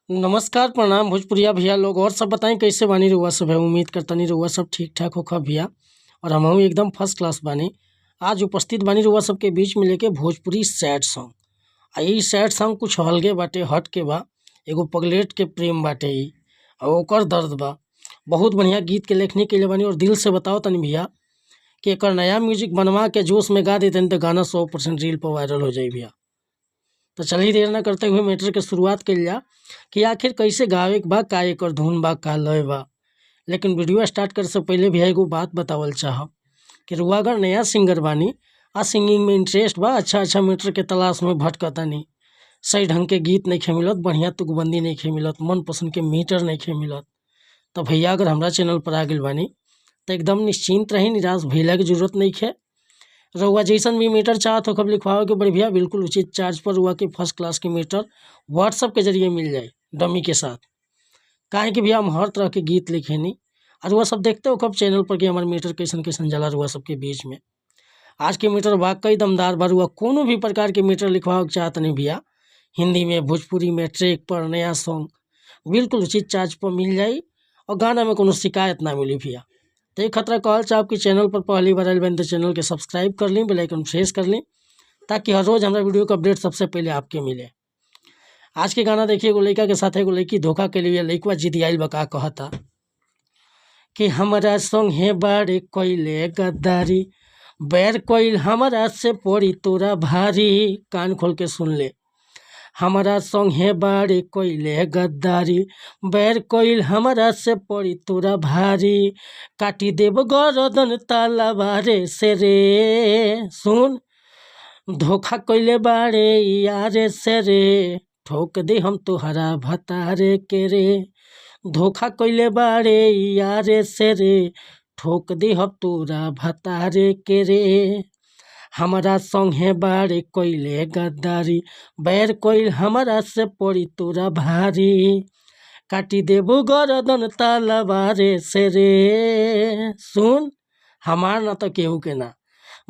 नमस्कार प्रणाम भोजपुरिया भैया लोग। और सब बताएं कैसे बानी रउआ सब है। उम्मीद करता नहीं रउआ सब ठीक ठाक होखा भैया। और हम एकदम फर्स्ट क्लास बानी। आज उपस्थित बानी रउआ सबके बीच में लेके भोजपुरी सैड सॉन्ग। यही सैड सॉन्ग कुछ अलगे बाटे, हट के बा। एगो पगलेट के प्रेम बाटे ई और ओकर दर्द बा। बहुत बढ़िया गीत के लेखनी के लिए बानी। और दिल से बताओ तनी भैया कि एकर नया म्यूजिक बनवा के जोश में गा देते तो गाना 100% रील पर वायरल हो जाए भैया। तो चलिए देर न करते हुए मैटर के शुरुआत कर लिया कि आखिर कैसे गावे के बा, का एकर धुन बा, का लय बा। लेकिन वीडियो स्टार्ट करे से पहले भी एगो बात बतावल चाहब कि रुआ अगर नया सिंगर बानी आ सिंगिंग में इंटरेस्ट बा, अच्छा मैटर के तलाश में भटकतानी, सही ढंग के गीत नहीं मिलत, बढ़िया तुकबंदी नहीं मिलत, मन पसंद के मीटर नहीं मिलत, तो भैया अगर हमारा चैनल पर आ गए बानी तो एकदम निश्चिंत रही, निराश भैला की जरूरत नहीं है। रउआ जैसन भी मीटर चाहत हो कब लिखवाओ के बड़े भैया बिल्कुल उचित चार्ज पर रुआ के फर्स्ट क्लास के मीटर व्हाट्सअप के जरिए मिल जाए डमी के साथ। काहे कि भैया हम हर तरह के गीत लिखे नहीं। और वह सब देखते हो कब चैनल पर कि हमारे मीटर कैसन कैसन जला रुआ सबके बीच में। आज के मीटर वाकई दमदार बा। रुआ कोनो भी प्रकार के मीटर लिखवाओ के चाहत नहीं भैया, हिंदी में, भोजपुरी में, ट्रैक पर, नया सॉन्ग बिल्कुल उचित चार्ज पर मिल जाए और गाना में कोनो शिकायत ना मिली भैया। तो एक खतरा कहल चाहब कि चैनल पर पहली बार आइल बन तो चैनल के सब्सक्राइब कर ली, बेल आइकन प्रेस कर ली, ताकि हर रोज़ हमारा वीडियो का अपडेट सबसे पहले आपके मिले। आज के गाना देखिए, एगो लड़का के साथ एगो लड़की धोखा के लिए लड़का जिद आइल बका कहता कि हमारा संग है बारे कोइले गद्दारी, बैर कोइल हमारा से पड़ी तोरा भारी। कान खोल के सुन ले। हमारा संग है बारे कोइले गद्दारी, बैर कोइल हमारा से पड़ी तोरा भारी। काटी देव गरदन तलवारे से रे। सुन, धोखा कोइले बारे यारे से रे, ठोक दे हम तुहरा भतारे के रे। धोखा कोइले बारे यारे से रे, ठोक दे हम तोरा भतारे के रे। हमारा संग है बारे कोइले गद्दारी, बैर कोइल हमारा से पड़ी तोरा भारी। काटी देबो गरदन तलवारे से रे। सुन, हमार ना तो केहू के ना,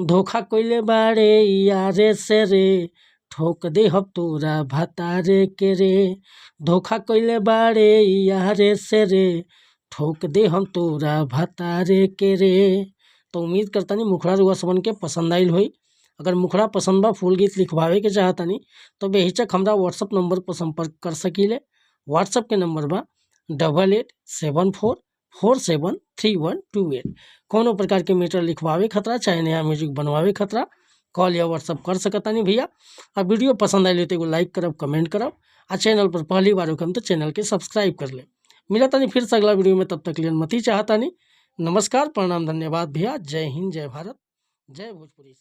धोखा कोइले बारे यारे से रे, ठोक दे हम तोरा भतारे के रे। धोखा कोइले बारे यारे से रे, ठोक दे हम तोरा भतारे के रे। तो उम्मीद करता नहीं मुखड़ा रुआ सबन के पसंद आइल होई। अगर मुखड़ा पसंद बा, फुल गीत लिखवावे के चाहता नहीं तो बेहिचक हमरा व्हाट्सअप नंबर पर संपर्क कर सकीले। व्हाट्सअप के नंबर बा 8874473128। कोनो प्रकार के मीटर लिखवावे खतरा चाहे नया म्यूजिक बनवावे खतरा कॉल या व्हाट्सअप कर सकता नहीं भैया। और वीडियो पसंद आइल तो एगो लाइक करब, कमेंट करब। आ चैनल पर पहली बार हो तो चैनल के सब्सक्राइब कर ले। मिला नहीं फिर से अगला वीडियो में, तब तक लिए मत ही चाहता नहीं। नमस्कार प्रणाम धन्यवाद भैया। जय हिंद, जय भारत, जय भोजपुरी।